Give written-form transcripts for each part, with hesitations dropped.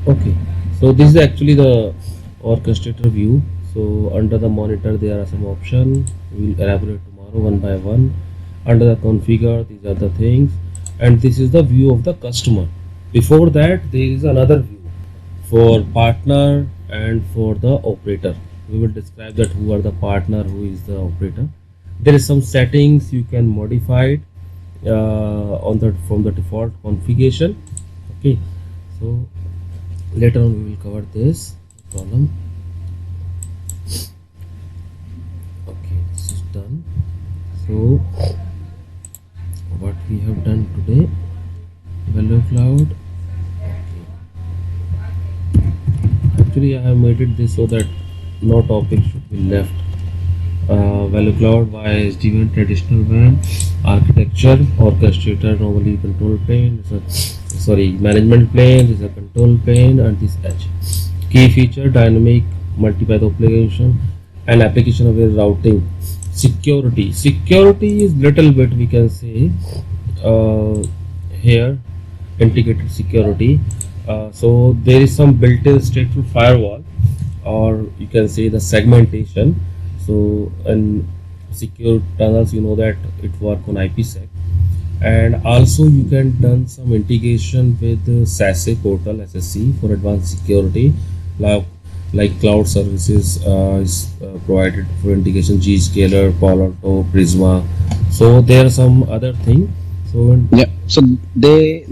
Okay, so this is actually the orchestrator view. So under the monitor there are some options. We'll elaborate tomorrow one by one. Under the configure, these are the things, and this is the view of the customer. Before that, there is another view for partner and for the operator. We will describe that who are the partner, who is the operator. There is some settings you can modify it on the from the default configuration. Okay, so later on we will cover this problem. Okay, this is done. So what we have done today, Velocloud. Okay, actually I have made it this so that no topic should be left. Velocloud by SD-WAN traditional WAN architecture, orchestrator normally control plane, sorry, management plane is a control plane, and this edge. Key feature dynamic multipath application and application aware routing. Security is little bit we can say here integrated security. So there is some built-in stateful firewall, or you can say the segmentation. So in secure tunnels, you know that it work on IPsec, and also you can done some integration with SASE portal SSC for advanced security, like cloud services is provided for integration, Zscaler, Palo Alto, Prisma. So there are some other thing. So Yeah. So they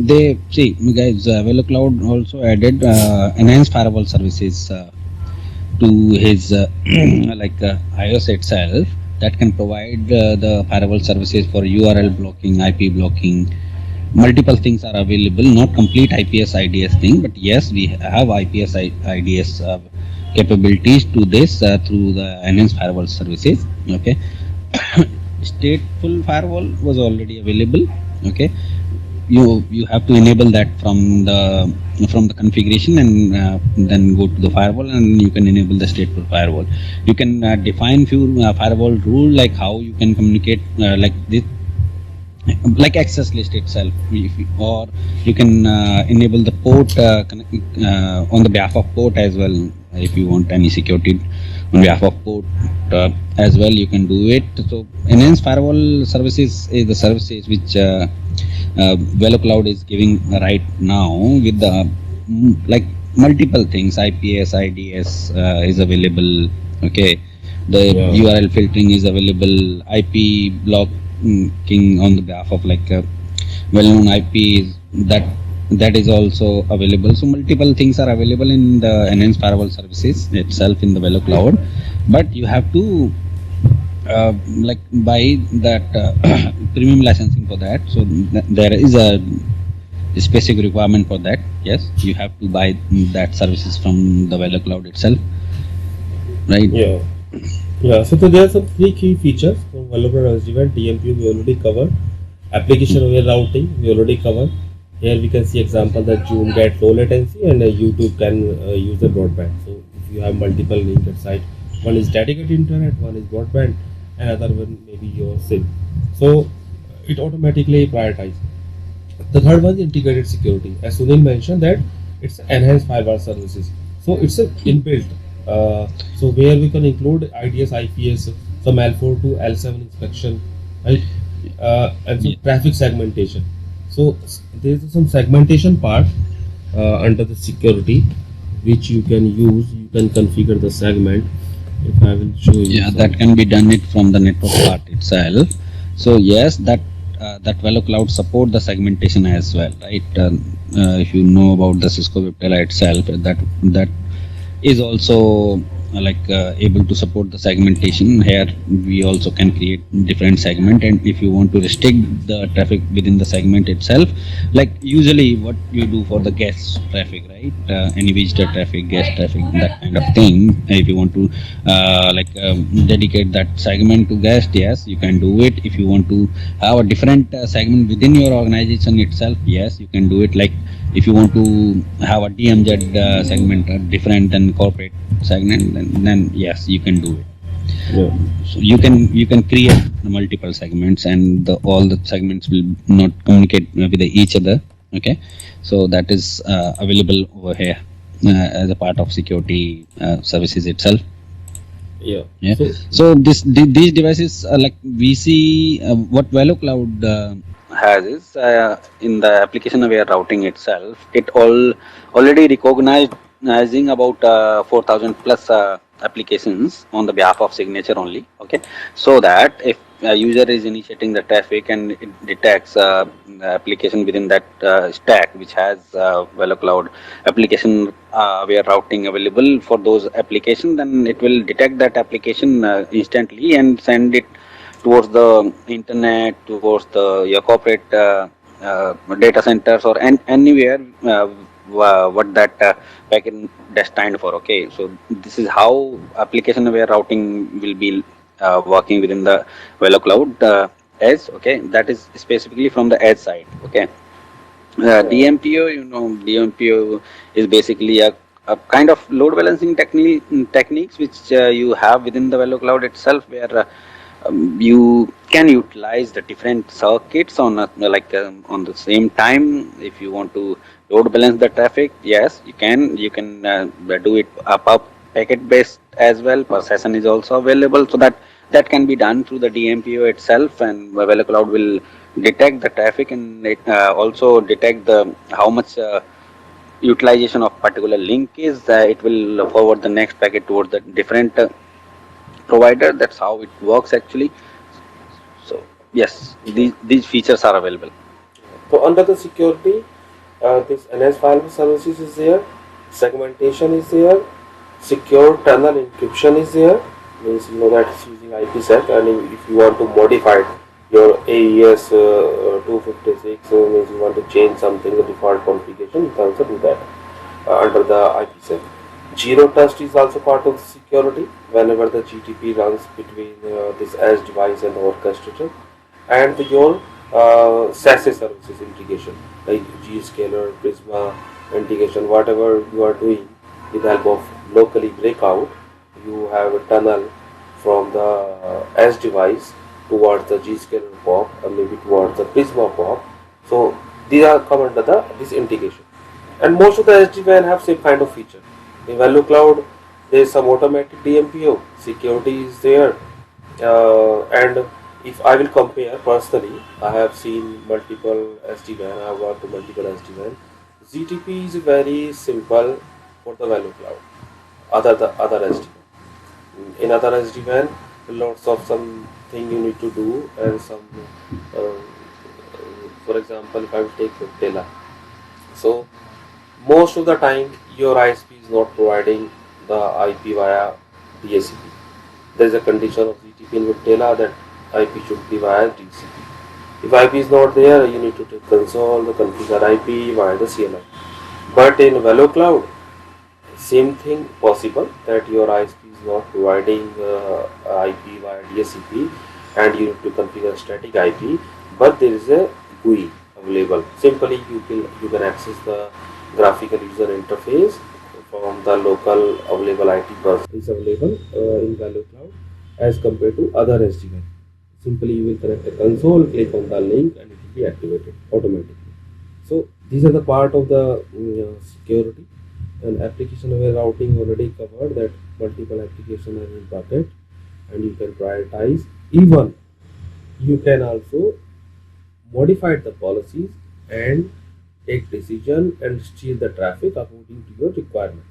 see guys. VeloCloud also added enhanced firewall services to his iOS itself that can provide the firewall services for URL blocking, IP blocking. Multiple things are available, not complete IPS IDS thing, but yes, we have IPS IDS capabilities to this through the enhanced firewall services. Okay. Stateful firewall was already available. Okay, you have to enable that from the configuration, and then go to the firewall, and you can enable the stateful firewall. You can define few firewall rule, like how you can communicate like this, like access list itself, or you can enable the port on the behalf of port as well. If you want any security on behalf of port as well, you can do it. So enhanced firewall services is the services which VeloCloud is giving right now, with the like multiple things. IPS IDS is available. Okay, the URL filtering is available. IP blocking on the behalf of well-known IPs, that is also available. So multiple things are available in the enhanced firewall services itself in the VeloCloud, but you have to buy that premium licensing for that. So there is a specific requirement for that. Yes, you have to buy that services from the VeloCloud itself, right? yeah, yeah. So there are some three key features for Velocloud SD-WAN. DMPO we already covered. Application aware routing we already covered. Here we can see example that Zoom get low latency, and YouTube can use the broadband. So if you have multiple linked site, one is dedicated internet, one is broadband, another one maybe your SIM. So it automatically prioritizes. The third one is integrated security. As Sunil mentioned that it's enhanced firewall services. So it's an inbuilt. So where we can include IDS, IPS, some L4 to L7 inspection, right? And some traffic segmentation. So there's some segmentation part under the security which you can use. You can configure the segment. If I will show you. Yeah, that can be done it from the network part itself. So yes, that VeloCloud support the segmentation as well, right? If you know about the Cisco Viptela itself, that is also able to support the segmentation. Here we also can create different segment, and if you want to restrict the traffic within the segment itself, like usually what you do for the guest traffic, right? Any visitor traffic, guest traffic, that kind of thing. If you want to dedicate that segment to guest, yes, you can do it. If you want to have a different segment within your organization itself, yes, you can do it. Like if you want to have a DMZ segment different than corporate segment, then yes, you can do it. Yeah. So you can create multiple segments, and all the segments will not communicate with each other. Okay, so that is available over here. as a part of security services itself. Yeah. Yeah. So So these devices like we see what VeloCloud has is in the application aware routing itself, it already recognizing about 4,000 plus applications on the behalf of signature only. Okay, so that if a user is initiating the traffic and it detects the application within that stack which has VeloCloud application where routing available for those applications, then it will detect that application instantly and send it towards the internet, towards the your corporate data centers or anywhere what that packet destined for. Okay, so this is how application aware routing will be working within the VeloCloud edge. Okay, that is specifically from the edge side. Okay, yeah. DMPO, DMPO is basically a kind of load balancing techniques which you have within the VeloCloud itself, where you can utilize the different circuits on on the same time. If you want to load balance the traffic, yes, you can. You can do it up packet based as well. Per session is also available, so that can be done through the DMPO itself, and VeloCloud will detect the traffic and it also detect the how much utilization of particular link is. It will forward the next packet towards the different provider. That's how it works actually. So yes, Sure. these features are available. So under the security, this enhanced file services is there, segmentation is there, secure tunnel encryption is there. Means you know that it's using IPsec, and if you want to modify your AES 256, means you want to change something, the default configuration, you can also do that under the IPsec. Zero trust is also part of the security whenever the GTP runs between this edge device and the orchestrator, and your SASE services integration like Gscaler, Prisma integration, whatever you are doing with the help of locally breakout, you have a tunnel from the edge device towards the Gscaler POP or maybe towards the Prisma POP. So these are come under this integration, and most of the SD-WAN have same kind of feature. In Value Cloud, there is some automatic DMPO, security is there, and if I will compare personally, I have seen multiple SD-WAN, I have worked with multiple SD-WAN. ZTP is very simple for the Value Cloud, other SD-WAN. In other SD-WAN, lots of something you need to do and some, uh, for example, if I will take Tela. So most of the time your ISP is not providing the IP via DHCP. There is a condition of ZTP in Viptela that IP should be via DHCP. If IP is not there, you need to take console, the configure IP via the CLI. But in VeloCloud, same thing possible that your ISP is not providing IP via DHCP and you need to configure static IP, but there is a GUI available. Simply you can access the graphical user interface from the local available IP bus is available in Value Cloud as compared to other SD-WAN. Simply you will connect a console, click on the link and it will be activated automatically. So these are the part of the security, and application aware routing already covered that multiple applications are in bucket and you can prioritize. Even you can also modify the policies and take decision and steer the traffic according to your requirement.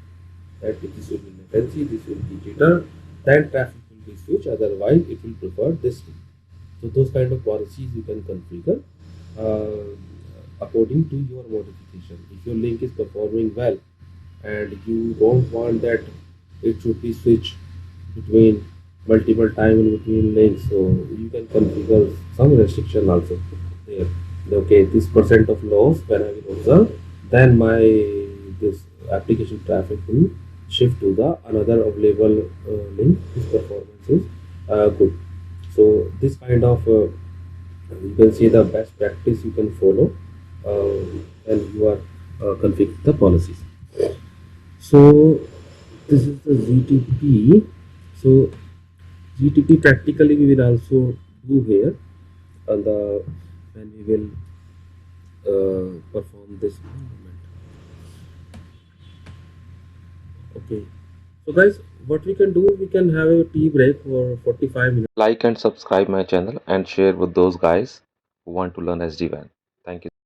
That this will be latency, this will be jitter, then traffic will be switched, otherwise it will prefer this way. So those kind of policies you can configure according to your modification. If your link is performing well and you don't want that it should be switched between multiple time in between links, so you can configure some restriction also there. Okay, this percent of loss when I will observe, then my this application traffic will shift to the another available link. This performance is good. So this kind of you can see the best practice you can follow and you are configure the policies. So this is the ZTP. So GTP practically we will also do here on the when we will perform this movement. Okay. So guys, what we can do, we can have a tea break for 45 minutes. Like and subscribe my channel and share with those guys who want to learn SD-WAN. Thank you.